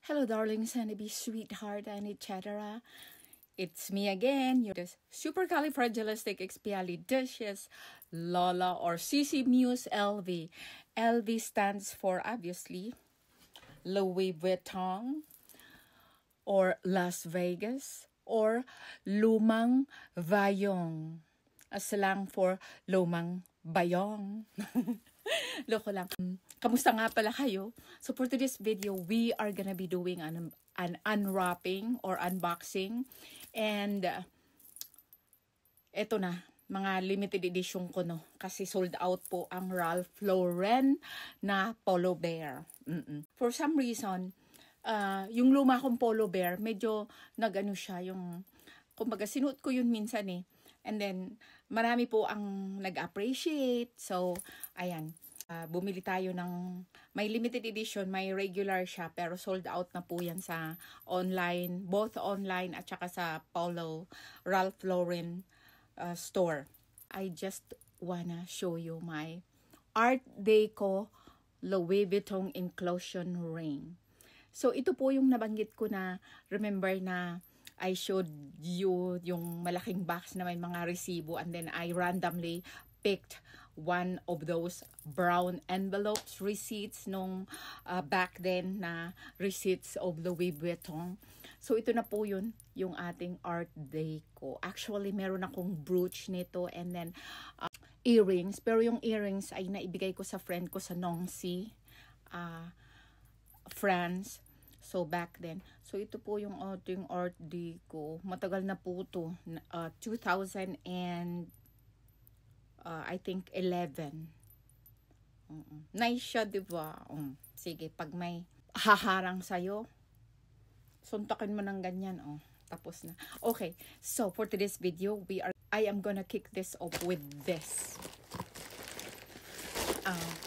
Hello, darlings, honeybee, sweetheart, and etc. It's me again, your supercalifragilisticexpialidocious Lola or CC Muse LV. LV stands for, obviously, Louis Vuitton or Las Vegas or Lumang Bayong. A slang for Lumang Bayong. Loko lang. Kamusta nga pala kayo? So for today's video, we are gonna be doing an unwrapping or unboxing. And eto na, mga limited edition ko no. Kasi sold out po ang Ralph Lauren na Polo Bear. For some reason, yung luma kong Polo Bear, medyo nag-ano siya, yung, kumbaga sinuot ko yun minsan eh. And then, marami po ang nag-appreciate. So, ayan. Bumili tayo ng, may limited edition, may regular siya, pero sold out na po yan sa online, both online at saka sa Ralph Lauren store. I just wanna show you my Art Deco Louis Vuitton inclusion ring. So, ito po yung nabanggit ko na, remember na I showed you yung malaking box na may mga resibo, and then I randomly picked one of those brown envelopes, receipts nung back then na receipts of Louis Vuitton. So ito na po yun, yung ating Art Deco. Actually, meron akong brooch nito and then earrings. Pero yung earrings ay naibigay ko sa friend ko sa Nancy, France. So, back then. So, ito po yung ating Art Deco. Matagal na po ito. 2000 and I think 11. Nice siya, diba? Sige, pag may haharang sa'yo, suntakin mo ng ganyan. Tapos na. Okay, so for today's video, I am gonna kick this off with this.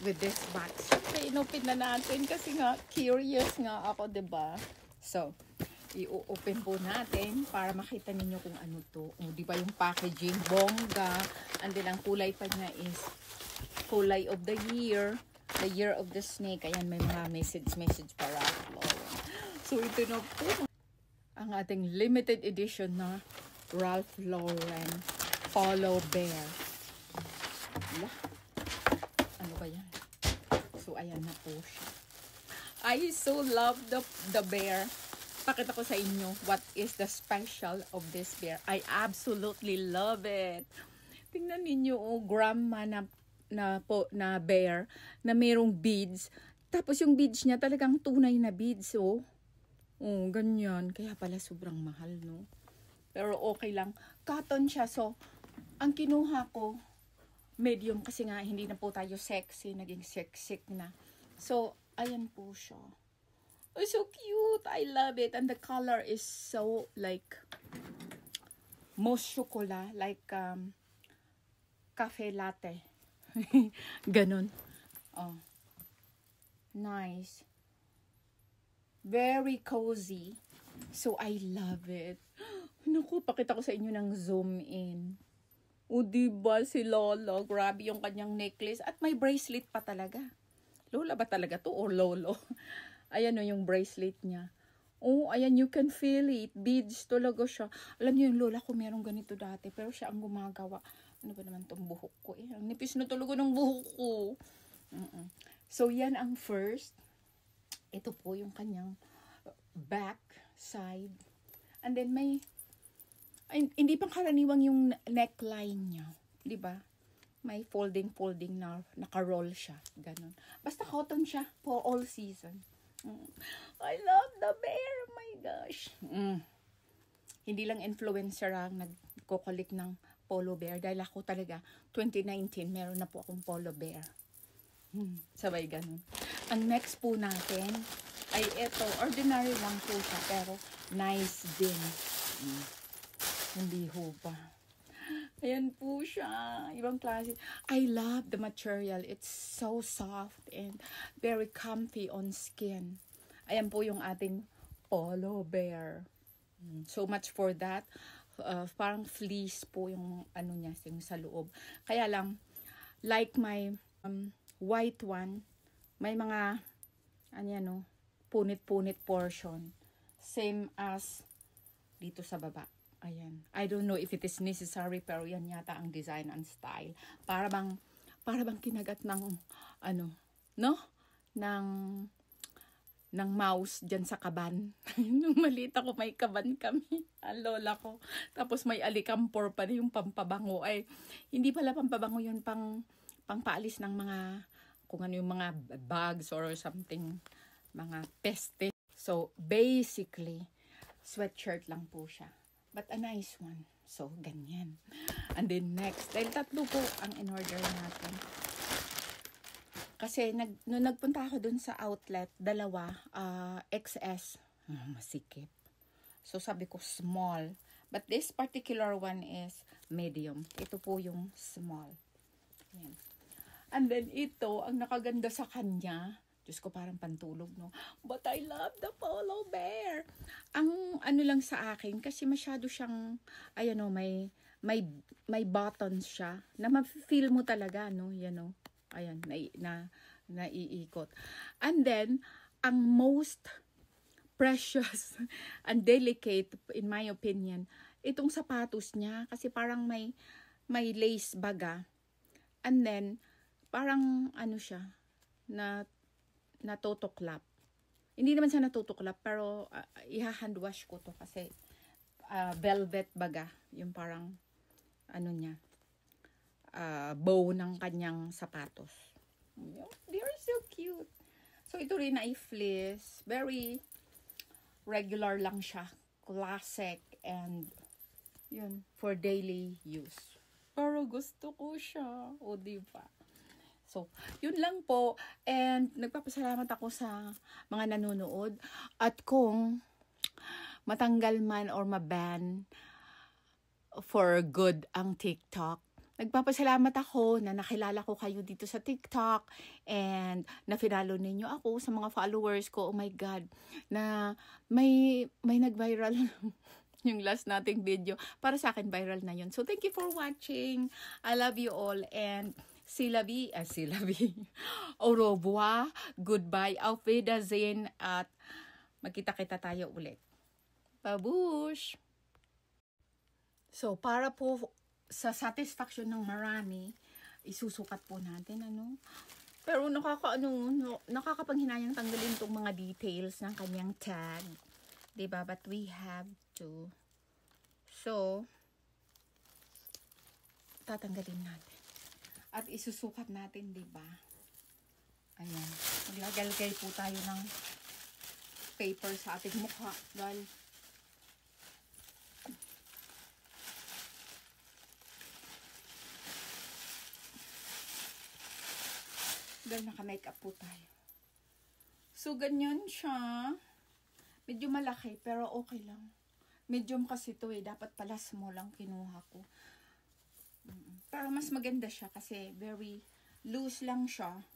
With this box. Okay, inopin na natin kasi nga curious nga ako, 'di ba? So, i-open po natin para makita ninyo kung ano to. 'Di ba yung packaging bongga, and then ang kulay pa niya is kulay of the year of the snake. Ayan, may mga message pa Ralph Lauren. So, ito na po ang ating limited edition na Ralph Lauren Polo Bear. Ano ba yan? So, ayan na po siya. I so love the bear. Pakita ko sa inyo what is the special of this bear. I absolutely love it. Tingnan ninyo, grandma na bear na mayroong beads. Tapos yung beads niya talagang tunay na beads, ganyan. Kaya pala sobrang mahal, no? Pero okay lang. Cotton siya. So, ang kinuha ko, medium kasi nga hindi na po tayo sexy, naging sexy na. So, ayan po siya. Oh, so cute. I love it. And the color is so like mousse chocolat, like cafe latte. Ganun. Oh. Nice. Very cozy. So, I love it. Naku, pakita ko sa inyo ng zoom in. O, diba si Lolo? Grabe yung kanyang necklace. At may bracelet pa talaga. Lola ba talaga to? Or Lolo? Ayan o, yung bracelet niya. Oh, ayan, you can feel it. Beads talaga siya. Alam niyo yung lola ko merong ganito dati. Pero siya ang gumagawa. Ano ba naman tong buhok ko? Ang nipis na talaga ng buhok ko. So, yan ang first. Ito po yung kanyang back side. And then may hindi pang karaniwang yung neckline niya, 'di ba? May folding na naka-roll siya, ganun. Basta cotton siya for all season. I love the bear, oh my gosh. Hindi lang influencer ang nagko-collect ng Polo Bear dahil ako talaga 2019 meron na po akong Polo Bear. Sabay ganun. Ang next po natin ay ito, ordinary lang po siya pero nice din. Hindi ho ba? Ayan po siya. Ibang klase. I love the material. It's so soft and very comfy on skin. Ayan po yung ating Polo Bear. So much for that. Parang fleece po yung ano niya sa loob. Kaya lang, like my white one, may mga punit-punit portion. Same as dito sa baba. Ayan. I don't know if it is necessary, pero yan yata ang design and style. Para bang kinagat ng, ano, no? Ng mouse dyan sa kaban. Nung maliit ako, may kaban kami. Ang lola ko. Tapos may alikampor pa yung pampabango. Ay, hindi pala pampabango yun, pangpaalis ng mga, kung ano yung mga bugs or something, mga peste. So, basically, sweatshirt lang po siya. But a nice one. So, ganyan. And then next, dahil 3 po ang in-order natin. Kasi nung nagpunta ako dun sa outlet, 2, XS, masikip. So sabi ko small. But this particular one is medium. Ito po yung small. Yan. And then ito, ang nakaganda sa kanya, Diyos ko parang pantulog, no? But I love the polo bear. Ang ano lang sa akin, kasi masyado siyang, ayan o, may buttons siya, na ma-feel mo talaga, no? Yan o. Ayan, naiikot. And then, ang most precious and delicate, in my opinion, itong sapatos niya. Kasi parang may lace baga. And then, parang ano siya, natutuklap. Hindi naman siya natutuklap, pero i-hand wash ko to kasi velvet baga. Yung parang, ano niya, bow ng kanyang sapatos. They are so cute. So, ito rin ay fleece. Very regular lang siya. Classic. And, yun, for daily use. Pero gusto ko siya. O, diba? So, yun lang po. And, nagpapasalamat ako sa mga nanonood. At kung matanggal man or maban for good ang TikTok, nagpapasalamat ako na nakilala ko kayo dito sa TikTok and na-follow ninyo ako sa mga followers ko. Oh my God, na may nag-viral yung last nating video. Para sa akin, viral na yun. So, thank you for watching. I love you all and c'est la vie. Au revoir. Goodbye. Auf Wiedersehen. At magkita-kita tayo ulit. Babush! So, para po sa satisfaction ng marami, isusukat po natin, ano. Pero nakakapanghinayang tanggalin tong mga details ng kanyang tag. Diba? But we have to. So, tatanggalin natin. At isusukat natin, diba? Ayan. Maglagalagay po tayo ng paper sa ating mukha. Dahil naka-makeup po tayo. So, ganyan siya. Medyo malaki, pero okay lang. Medium kasi ito eh. Dapat pala small lang kinuha ko. Pero mas maganda siya kasi very loose lang siya.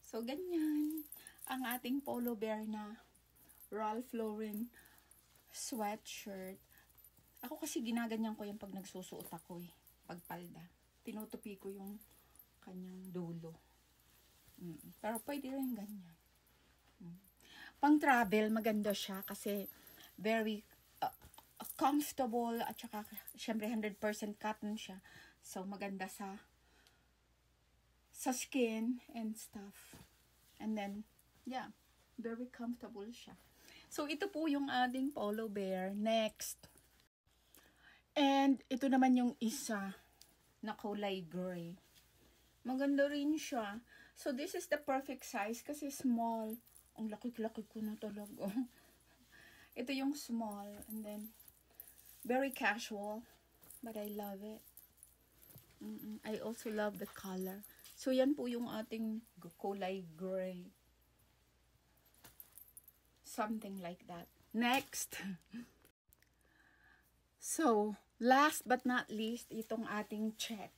So, ganyan. Ang ating polo bear na Ralph Lauren sweatshirt. Ako kasi ginaganyan ko yan pag nagsusuot ako eh. Pagpalda. Tinutupi ko yung kanyang dulo. Pero pwede rin ganyan. Pang travel, maganda siya kasi very comfortable at saka syempre 100% cotton siya. So maganda sa skin and stuff. And then, yeah, very comfortable siya. So ito po yung ating polo bear. Next. And ito naman yung isa na kulay gray. Maganda rin siya. So, this is the perfect size kasi small. Ang laki-laki ko na talaga. Ito yung small. And then, very casual. But I love it. I also love the color. So, yan po yung ating kulay gray. Something like that. Next. So, last but not least, itong ating check.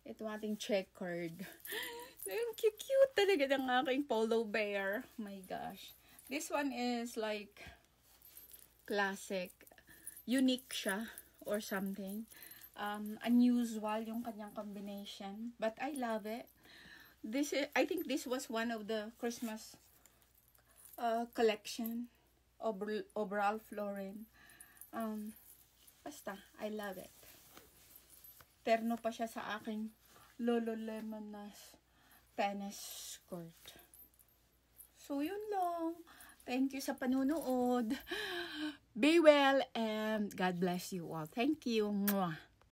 Ito ating checkered. Yung cute talaga ng aking polo bear. Oh my gosh. This one is like classic. Unique siya or something. Unusual yung kanyang combination. But I love it. I think this was one of the Christmas collection of Ralph Lauren. Basta, I love it. Terno pa siya sa aking Lululemon na tennis skirt. So, yun lang. Thank you sa panunood. Be well and God bless you all. Thank you. Mwah.